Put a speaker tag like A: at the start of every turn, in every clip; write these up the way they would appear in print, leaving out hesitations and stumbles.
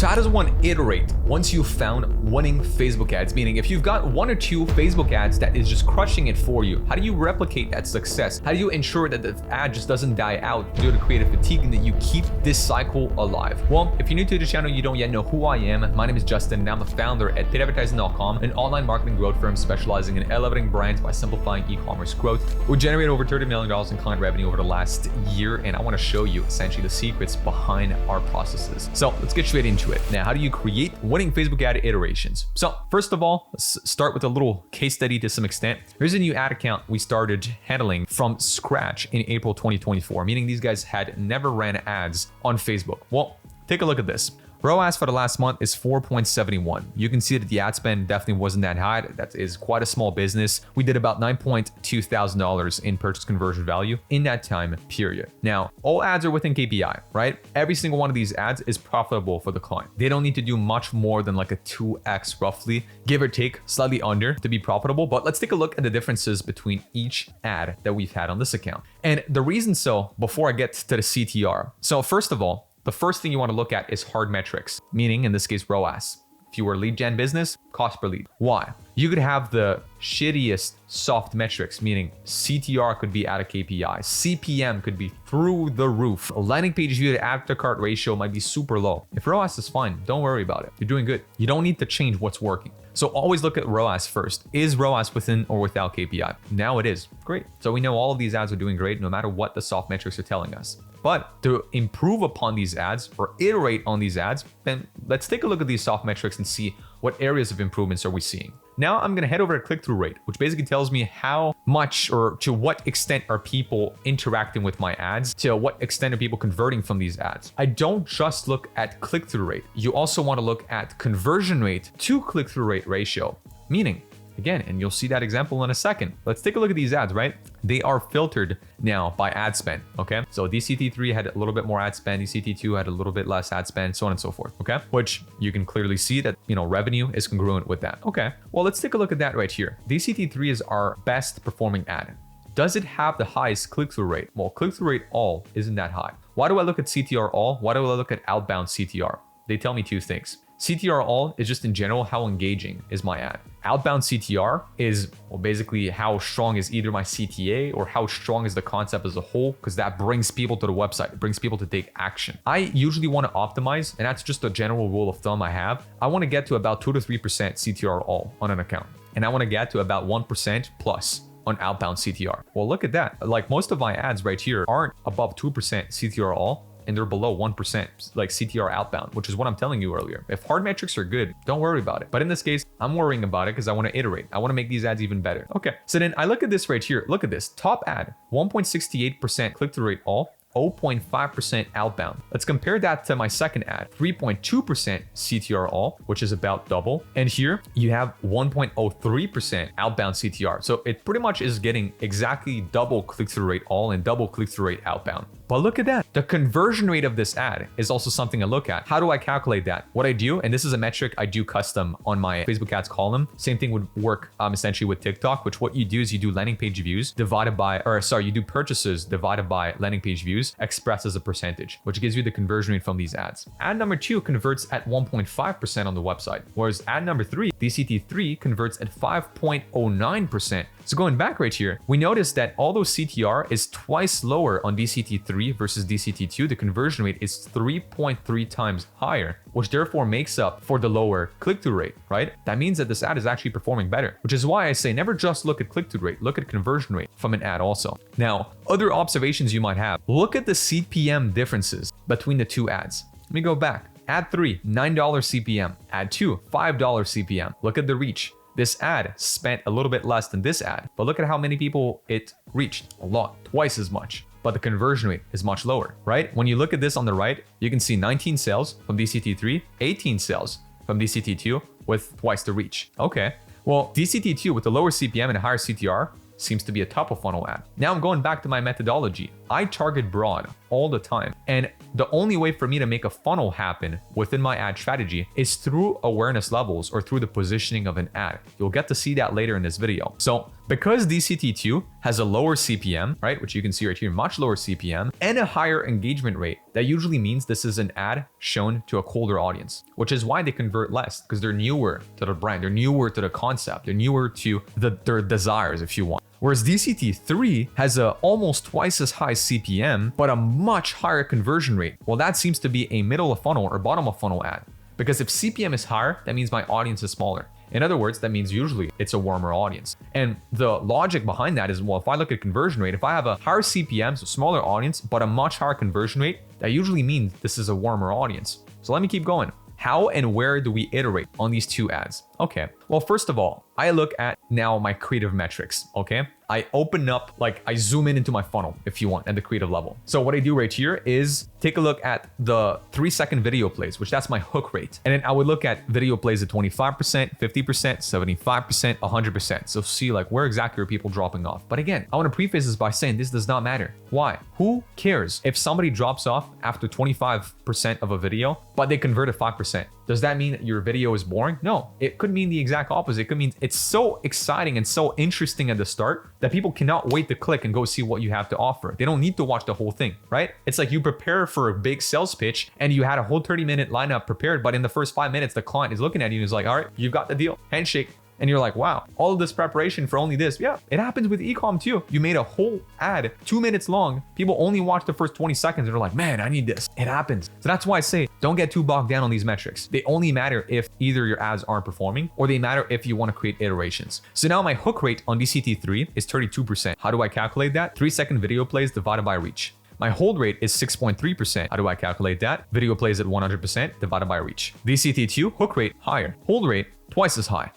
A: So how does one iterate once you've found winning Facebook ads? Meaning if you've got one or two Facebook ads that is just crushing it for you, how do you replicate that success? How do you ensure that the ad just doesn't die out due to creative fatigue and that you keep this cycle alive? Well, if you're new to the channel, you don't yet know who I am. My name is Justin and I'm the founder at paidadvertising.com, an online marketing growth firm specializing in elevating brands by simplifying e-commerce growth. We generated over $30 million in client revenue over the last year, and I want to show you essentially the secrets behind our processes. So let's get straight into it. Now, how do you create winning Facebook ad iterations? So first of all, let's start with a little case study to some extent. Here's a new ad account we started handling from scratch in April 2024, meaning these guys had never ran ads on Facebook. Well, take a look at this. ROAS for the last month is 4.71. You can see that the ad spend definitely wasn't that high. That is quite a small business. We did about $9.2 thousand in purchase conversion value in that time period. Now, all ads are within KPI, right? Every single one of these ads is profitable for the client. They don't need to do much more than like a 2x roughly, give or take, slightly under to be profitable. But let's take a look at the differences between each ad that we've had on this account. And the reason so, before I get to the CTR. So first of all, the first thing you want to look at is hard metrics, meaning in this case, ROAS. If you were a lead gen business, cost per lead. Why? You could have the shittiest soft metrics, meaning CTR could be out of KPI, CPM could be through the roof, a landing page view to add to cart ratio might be super low. If ROAS is fine, don't worry about it. You're doing good. You don't need to change what's working. So always look at ROAS first. Is ROAS within or without KPI? Now it is. Great. So we know all of these ads are doing great no matter what the soft metrics are telling us. But to improve upon these ads or iterate on these ads, then let's take a look at these soft metrics and see what areas of improvements are we seeing. Now I'm going to head over to click-through rate, which basically tells me how much or to what extent are people interacting with my ads, to what extent are people converting from these ads. I don't just look at click-through rate. You also want to look at conversion rate to click-through rate ratio, meaning again, and you'll see that example in a second. Let's take a look at these ads, right? They are filtered now by ad spend, okay? So DCT3 had a little bit more ad spend, DCT2 had a little bit less ad spend, so on and so forth, okay? Which you can clearly see that, revenue is congruent with that. Okay, well, let's take a look at that right here. DCT3 is our best performing ad. Does it have the highest click-through rate? Well, click-through rate all isn't that high. Why do I look at CTR all? Why do I look at outbound CTR? They tell me two things. CTR all is just in general, how engaging is my ad. Outbound CTR is, well, basically how strong is either my CTA or how strong is the concept as a whole, because that brings people to the website, it brings people to take action. I usually want to optimize, and that's just a general rule of thumb I have. I want to get to about 2 to 3% CTR all on an account, and I want to get to about 1% plus on outbound CTR. Well, look at that. Like most of my ads right here aren't above 2% CTR all, and they're below 1% like CTR outbound, which is what I'm telling you earlier. If hard metrics are good, don't worry about it. But in this case, I'm worrying about it because I want to iterate. I want to make these ads even better. Okay, so then I look at this right here. Look at this top ad, 1.68% click-through rate all, 0.5% outbound. Let's compare that to my second ad, 3.2% CTR all, which is about double. And here you have 1.03% outbound CTR. So it pretty much is getting exactly double click-through rate all and double click-through rate outbound. But look at that. The conversion rate of this ad is also something I look at. How do I calculate that? What I do, and this is a metric I do custom on my Facebook ads column. Same thing would work essentially with TikTok, which what you do is you do landing page views divided by, you do purchases divided by landing page views expressed as a percentage, which gives you the conversion rate from these ads. Ad number 2 converts at 1.5% on the website, whereas ad number 3, DCT3, converts at 5.09%. So going back right here, we notice that although CTR is twice lower on DCT3 versus DCT2, the conversion rate is 3.3 times higher, which therefore makes up for the lower click-through rate, right? That means that this ad is actually performing better, which is why I say never just look at click-through rate, look at conversion rate from an ad also. Now, other observations you might have, look at the CPM differences between the two ads. Let me go back. Ad 3, $9 CPM. Ad 2, $5 CPM. Look at the reach. This ad spent a little bit less than this ad, but look at how many people it reached. A lot, twice as much. But the conversion rate is much lower, right? When you look at this on the right, you can see 19 sales from DCT3, 18 sales from DCT2 with twice the reach. Okay, well, DCT2 with the lower CPM and a higher CTR seems to be a top of funnel ad. Now I'm going back to my methodology. I target broad all the time. And the only way for me to make a funnel happen within my ad strategy is through awareness levels or through the positioning of an ad. You'll get to see that later in this video. So because DCT2 has a lower CPM, right, which you can see right here, much lower CPM and a higher engagement rate, that usually means this is an ad shown to a colder audience, which is why they convert less, because they're newer to the brand, they're newer to the concept, they're newer to their desires, if you want. Whereas DCT3 has a almost twice as high CPM, but a much higher conversion rate. Well, that seems to be a middle of funnel or bottom of funnel ad. Because if CPM is higher, that means my audience is smaller. In other words, that means usually it's a warmer audience. And the logic behind that is, well, if I look at conversion rate, if I have a higher CPM, so smaller audience, but a much higher conversion rate, that usually means this is a warmer audience. So let me keep going. How and where do we iterate on these two ads? Okay, well, first of all, I look at now my creative metrics, okay? I open up, like I zoom in into my funnel, if you want, at the creative level. So what I do right here is take a look at the 3-second video plays, which that's my hook rate. And then I would look at video plays at 25%, 50%, 75%, 100%. So see like where exactly are people dropping off. But again, I want to preface this by saying this does not matter. Why? Who cares if somebody drops off after 25% of a video, but they convert at 5%? Does that mean that your video is boring? No, it could mean the exact opposite. It could mean it's so exciting and so interesting at the start that people cannot wait to click and go see what you have to offer. They don't need to watch the whole thing, right? It's like you prepare for a big sales pitch and you had a whole 30-minute lineup prepared, but in the first 5 minutes, the client is looking at you and is like, all right, you've got the deal, handshake. And you're like, wow, all of this preparation for only this. Yeah, it happens with e-com too. You made a whole ad 2 minutes long. People only watch the first 20 seconds and they're like, man, I need this. It happens. So that's why I say, don't get too bogged down on these metrics. They only matter if either your ads aren't performing or they matter if you want to create iterations. So now my hook rate on DCT3 is 32%. How do I calculate that? 3-second video plays divided by reach. My hold rate is 6.3%. How do I calculate that? Video plays at 100% divided by reach. DCT2, hook rate higher. Hold rate twice as high.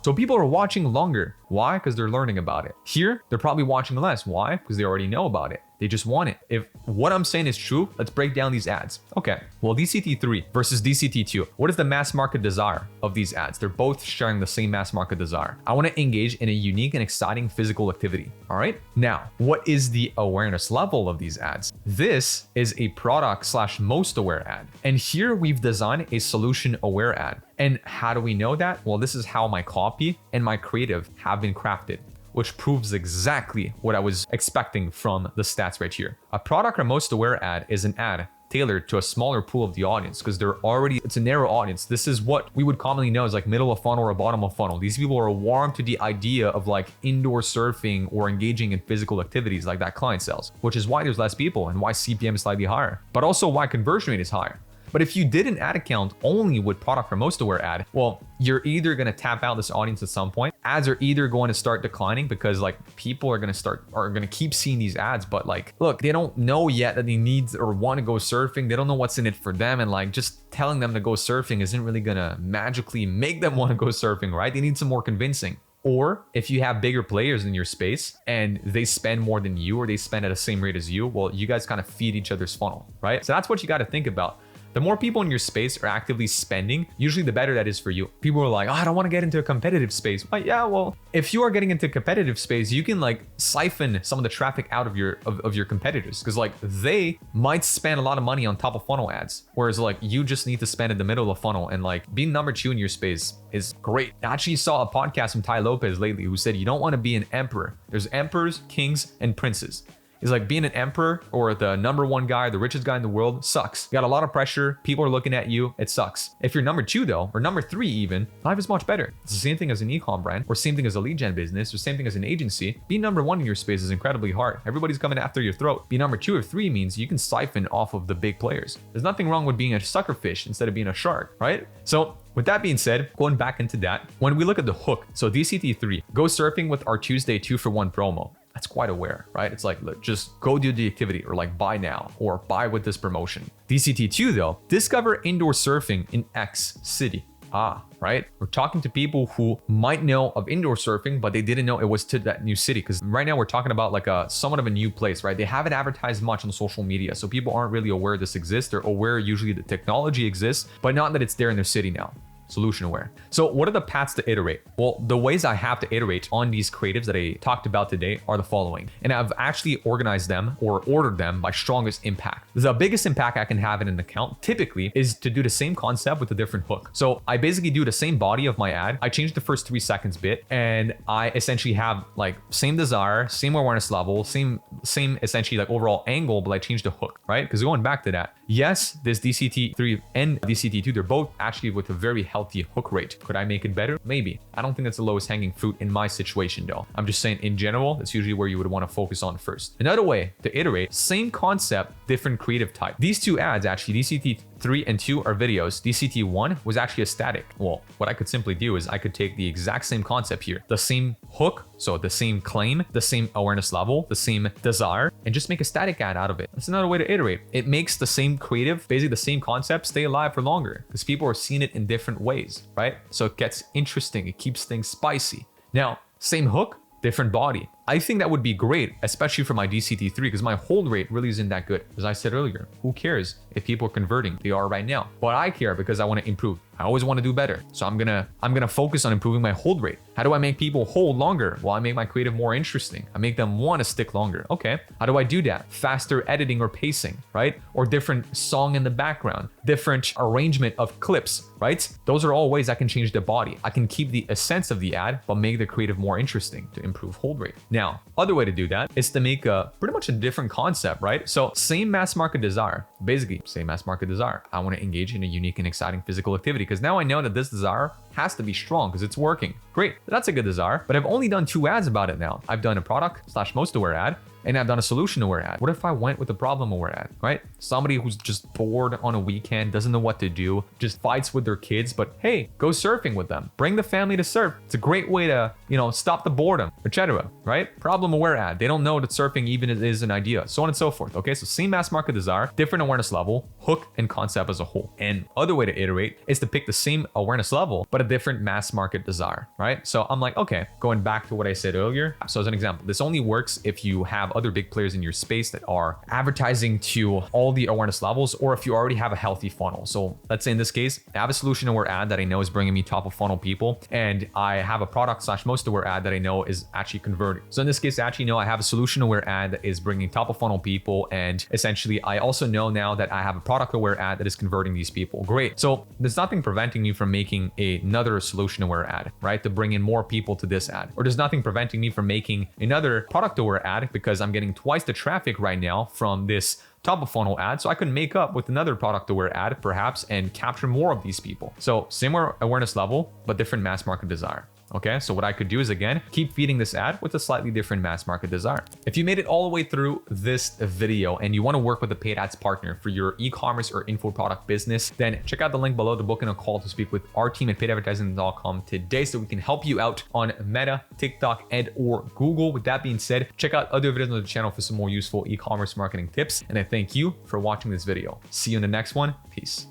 A: So people are watching longer. Why? Because they're learning about it. Here, they're probably watching less. Why? Because they already know about it. They just want it. If what I'm saying is true, let's break down these ads. Okay, well, DCT3 versus DCT2. What is the mass market desire of these ads? They're both sharing the same mass market desire. I want to engage in a unique and exciting physical activity. All right. Now, what is the awareness level of these ads? This is a product/most aware ad. And here we've designed a solution aware ad. And how do we know that? Well, this is how my copy and my creative have been crafted, which proves exactly what I was expecting from the stats right here. A product or most aware ad is an ad tailored to a smaller pool of the audience because it's a narrow audience. This is what we would commonly know as like middle of funnel or bottom of funnel. These people are warm to the idea of like indoor surfing or engaging in physical activities like that client sells, which is why there's less people and why CPM is slightly higher, but also why conversion rate is higher. But if you did an ad account only with product or most aware ad, well, you're either going to tap out this audience at some point. Ads are either going to start declining because like people are going to keep seeing these ads, but like, look, they don't know yet that they need or want to go surfing. They don't know what's in it for them. And like just telling them to go surfing isn't really going to magically make them want to go surfing, right? They need some more convincing. Or if you have bigger players in your space and they spend more than you or they spend at the same rate as you, well, you guys kind of feed each other's funnel, right? So that's what you got to think about. The more people in your space are actively spending, usually the better that is for you. People are like, oh, I don't want to get into a competitive space. But yeah, well, if you are getting into competitive space, you can like siphon some of the traffic out of your competitors because like they might spend a lot of money on top of funnel ads. Whereas like you just need to spend in the middle of funnel and like being number 2 in your space is great. I actually saw a podcast from Tai Lopez lately who said you don't want to be an emperor. There's emperors, kings, and princes. Is like being an emperor or the number 1 guy, the richest guy in the world sucks. You got a lot of pressure. People are looking at you. It sucks. If you're number 2 though, or number 3 even, life is much better. It's the same thing as an e-com brand or same thing as a lead gen business or same thing as an agency. Being number 1 in your space is incredibly hard. Everybody's coming after your throat. Being number 2 or 3 means you can siphon off of the big players. There's nothing wrong with being a suckerfish instead of being a shark, right? So with that being said, going back into that, when we look at the hook, so DCT3, go surfing with our Tuesday 2-for-1 promo. That's quite aware, right? It's like, look, just go do the activity or like buy now or buy with this promotion. DCT2 though, discover indoor surfing in X city. Right? We're talking to people who might know of indoor surfing, but they didn't know it was to that new city. Because right now we're talking about like a somewhat of a new place, right? They haven't advertised much on social media. So people aren't really aware this exists. They're aware usually that technology exists, but not that it's there in their city now. solution aware. So what are the paths to iterate? Well, the ways I have to iterate on these creatives that I talked about today are the following. And I've actually organized them or ordered them by strongest impact. The biggest impact I can have in an account typically is to do the same concept with a different hook. So I basically do the same body of my ad. I change the first 3 seconds bit, and I essentially have like same desire, same awareness level, same essentially like overall angle, but I change the hook, right? Because going back to that, yes, this DCT3 and DCT2, they're both actually with a very healthy hook rate. Could I make it better? Maybe. I don't think that's the lowest hanging fruit in my situation though. I'm just saying in general, that's usually where you would want to focus on first. Another way to iterate, same concept, different creative type. These 2 ads actually, DCT3 and 2 are videos. DCT1 was actually a static. Well, what I could simply do is I could take the exact same concept here, the same hook, so the same claim, the same awareness level, the same desire, and just make a static ad out of it. That's another way to iterate. It makes the same creative, basically the same concept, stay alive for longer because people are seeing it in different ways, right? So it gets interesting. It keeps things spicy. Now, same hook, different body. I think that would be great, especially for my DCT3, because my hold rate really isn't that good. As I said earlier, who cares if people are converting? They are right now. But I care because I want to improve. I always want to do better. So I'm gonna focus on improving my hold rate. How do I make people hold longer? Well, I make my creative more interesting. I make them want to stick longer. Okay, how do I do that? Faster editing or pacing, right? Or different song in the background, different arrangement of clips, right? Those are all ways I can change the body. I can keep the essence of the ad, but make the creative more interesting to improve hold rate. Now, other way to do that is to make a pretty much a different concept, right? So same mass market desire, basically same mass market desire. I want to engage in a unique and exciting physical activity because now I know that this desire has to be strong because it's working. Great, that's a good desire, but I've only done 2 ads about it now. I've done a product / most aware ad, and I've done a solution aware ad. What if I went with a problem aware ad, right? Somebody who's just bored on a weekend, doesn't know what to do, just fights with their kids, but hey, go surfing with them. Bring the family to surf. It's a great way to, stop the boredom, etc., right? Problem aware ad. They don't know that surfing even is an idea, so on and so forth. Okay, so same mass market desire, different awareness level, hook and concept as a whole. And other way to iterate is to pick the same awareness level, but a different mass market desire, right? So I'm like, okay, going back to what I said earlier. So as an example, this only works if you have other big players in your space that are advertising to all the awareness levels, or if you already have a healthy funnel. So let's say in this case, I have a solution aware ad that I know is bringing me top of funnel people, and I have a product / most aware ad that I know is actually converting. So in this case, I actually know I have a solution aware ad that is bringing top of funnel people, and essentially I also know now that I have a product aware ad that is converting these people. Great. So there's nothing preventing me from making another solution aware ad, right? To bring in more people to this ad. Or there's nothing preventing me from making another product aware ad because I'm getting twice the traffic right now from this top of funnel ad. So I could make up with another product aware ad perhaps and capture more of these people. So similar awareness level, but different mass market desire. Okay, so what I could do is again, keep feeding this ad with a slightly different mass market desire. If you made it all the way through this video and you want to work with a paid ads partner for your e-commerce or info product business, then check out the link below to book in a call to speak with our team at paidadvertising.com today so we can help you out on Meta, TikTok, and or Google. With that being said, check out other videos on the channel for some more useful e-commerce marketing tips. And I thank you for watching this video. See you in the next one. Peace.